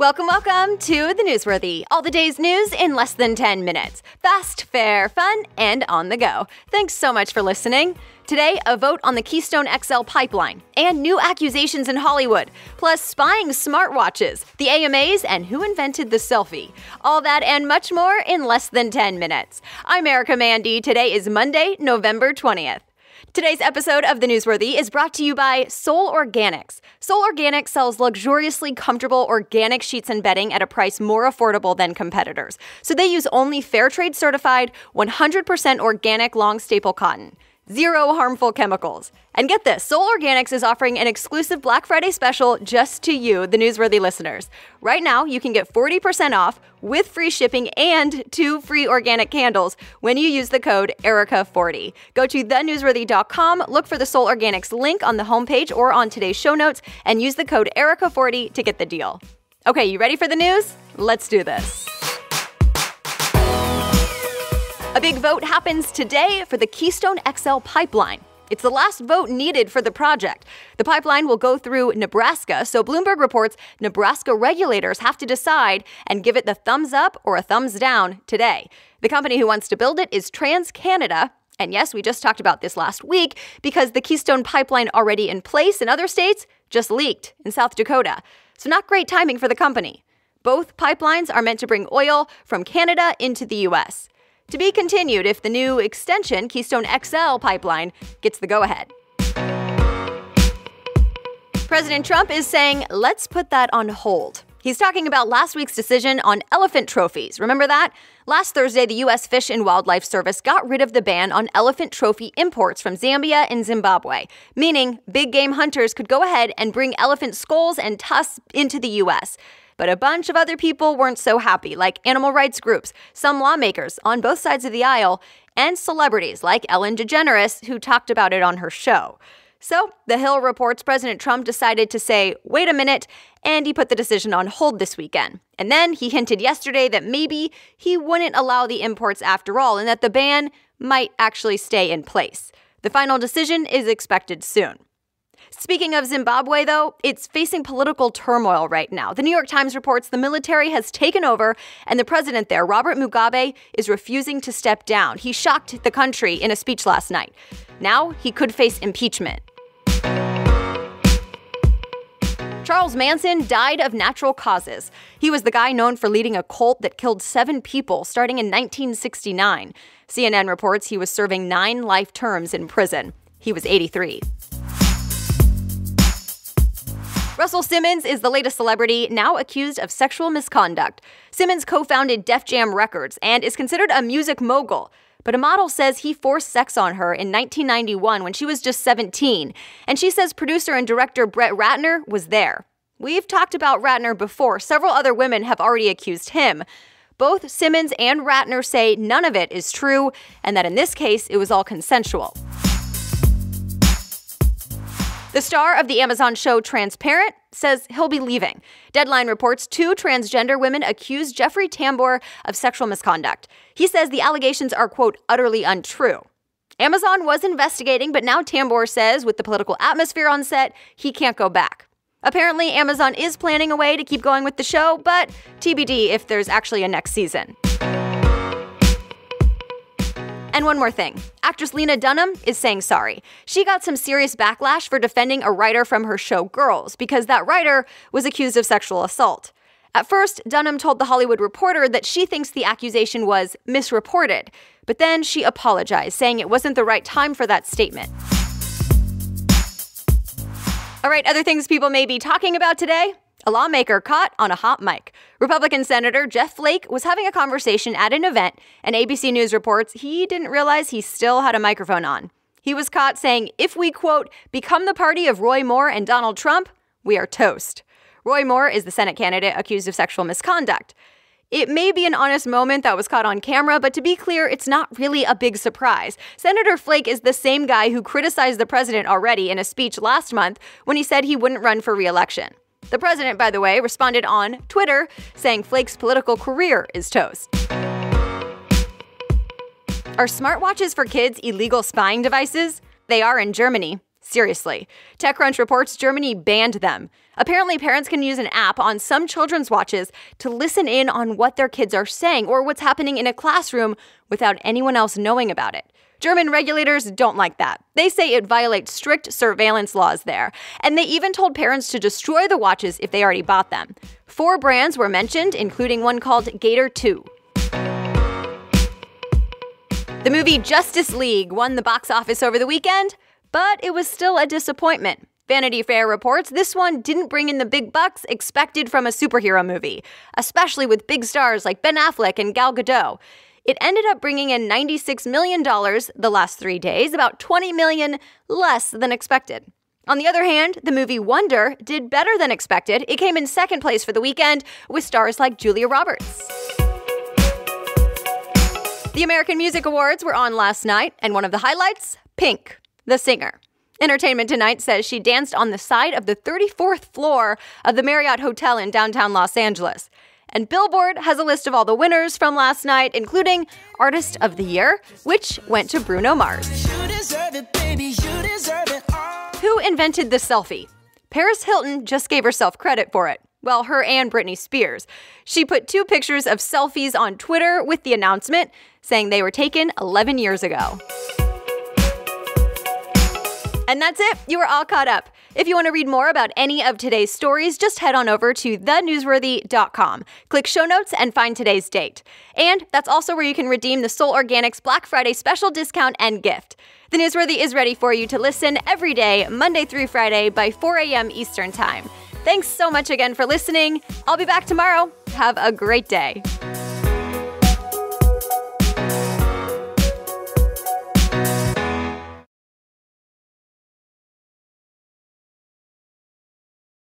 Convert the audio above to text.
Welcome to the Newsworthy. All the day's news in less than 10 minutes. Fast, fair, fun, and on the go. Thanks so much for listening. Today, a vote on the Keystone XL Pipeline and new accusations in Hollywood, plus spying smartwatches, the AMAs, and who invented the selfie. All that and much more in less than 10 minutes. I'm Erica Mandy. Today is Monday, November 20th. Today's episode of The Newsworthy is brought to you by Soul Organics. Soul Organics sells luxuriously comfortable organic sheets and bedding at a price more affordable than competitors. So they use only fair trade certified, 100% organic long staple cotton. Zero harmful chemicals. And get this, Soul Organics is offering an exclusive Black Friday special just to you, the Newsworthy listeners. Right now, you can get 40% off with free shipping and 2 free organic candles when you use the code ERICA40. Go to thenewsworthy.com, look for the Soul Organics link on the homepage or on today's show notes, and use the code ERICA40 to get the deal. Okay, you ready for the news? Let's do this. A big vote happens today for the Keystone XL Pipeline. It's the last vote needed for the project. The pipeline will go through Nebraska, so Bloomberg reports Nebraska regulators have to decide and give it the thumbs up or a thumbs down today. The company who wants to build it is TransCanada. And yes, we just talked about this last week because the Keystone Pipeline already in place in other states just leaked in South Dakota. So not great timing for the company. Both pipelines are meant to bring oil from Canada into the U.S. To be continued if the new extension, Keystone XL Pipeline, gets the go-ahead. President Trump is saying, let's put that on hold. He's talking about last week's decision on elephant trophies. Remember that? Last Thursday, the U.S. Fish and Wildlife Service got rid of the ban on elephant trophy imports from Zambia and Zimbabwe, meaning big game hunters could go ahead and bring elephant skulls and tusks into the U.S., But a bunch of other people weren't so happy, like animal rights groups, some lawmakers on both sides of the aisle, and celebrities like Ellen DeGeneres, who talked about it on her show. So, The Hill reports President Trump decided to say, wait a minute, and he put the decision on hold this weekend. And then he hinted yesterday that maybe he wouldn't allow the imports after all, and that the ban might actually stay in place. The final decision is expected soon. Speaking of Zimbabwe, though, it's facing political turmoil right now. The New York Times reports the military has taken over, and the president there, Robert Mugabe, is refusing to step down. He shocked the country in a speech last night. Now he could face impeachment. Charles Manson died of natural causes. He was the guy known for leading a cult that killed 7 people starting in 1969. CNN reports he was serving 9 life terms in prison. He was 83. Russell Simmons is the latest celebrity now accused of sexual misconduct. Simmons co-founded Def Jam Records and is considered a music mogul. But a model says he forced sex on her in 1991 when she was just 17. And she says producer and director Brett Ratner was there. We've talked about Ratner before. Several other women have already accused him. Both Simmons and Ratner say none of it is true and that in this case it was all consensual. The star of the Amazon show Transparent says he'll be leaving. Deadline reports 2 transgender women accused Jeffrey Tambor of sexual misconduct. He says the allegations are, quote, utterly untrue. Amazon was investigating, but now Tambor says with the political atmosphere on set, he can't go back. Apparently, Amazon is planning a way to keep going with the show, but TBD if there's actually a next season. And one more thing. Actress Lena Dunham is saying sorry. She got some serious backlash for defending a writer from her show Girls because that writer was accused of sexual assault. At first, Dunham told The Hollywood Reporter that she thinks the accusation was misreported, but then she apologized, saying it wasn't the right time for that statement. All right, other things people may be talking about today. A lawmaker caught on a hot mic. Republican Senator Jeff Flake was having a conversation at an event, and ABC News reports he didn't realize he still had a microphone on. He was caught saying, if we, quote, become the party of Roy Moore and Donald Trump, we are toast. Roy Moore is the Senate candidate accused of sexual misconduct. It may be an honest moment that was caught on camera, but to be clear, it's not really a big surprise. Senator Flake is the same guy who criticized the president already in a speech last month when he said he wouldn't run for re-election. The president, by the way, responded on Twitter saying Flake's political career is toast. Are smartwatches for kids illegal spying devices? They are in Germany. Seriously. TechCrunch reports Germany banned them. Apparently, parents can use an app on some children's watches to listen in on what their kids are saying or what's happening in a classroom without anyone else knowing about it. German regulators don't like that. They say it violates strict surveillance laws there, and they even told parents to destroy the watches if they already bought them. 4 brands were mentioned, including one called Gator 2. The movie Justice League won the box office over the weekend, but it was still a disappointment. Vanity Fair reports this one didn't bring in the big bucks expected from a superhero movie, especially with big stars like Ben Affleck and Gal Gadot. It ended up bringing in $96 million the last 3 days, about $20 million less than expected. On the other hand, the movie Wonder did better than expected. It came in second place for the weekend with stars like Julia Roberts. The American Music Awards were on last night, and one of the highlights, Pink, the singer. Entertainment Tonight says she danced on the side of the 34th floor of the Marriott Hotel in downtown Los Angeles. And Billboard has a list of all the winners from last night, including Artist of the Year, which went to Bruno Mars. You deserve it, baby, you deserve it all. Who invented the selfie? Paris Hilton just gave herself credit for it. Well, her and Britney Spears. She put 2 pictures of selfies on Twitter with the announcement, saying they were taken 11 years ago. And that's it. You are all caught up. If you want to read more about any of today's stories, just head on over to thenewsworthy.com. Click show notes and find today's date. And that's also where you can redeem the Soul Organics Black Friday special discount and gift. The Newsworthy is ready for you to listen every day, Monday through Friday by 4 a.m. Eastern Time. Thanks so much again for listening. I'll be back tomorrow. Have a great day.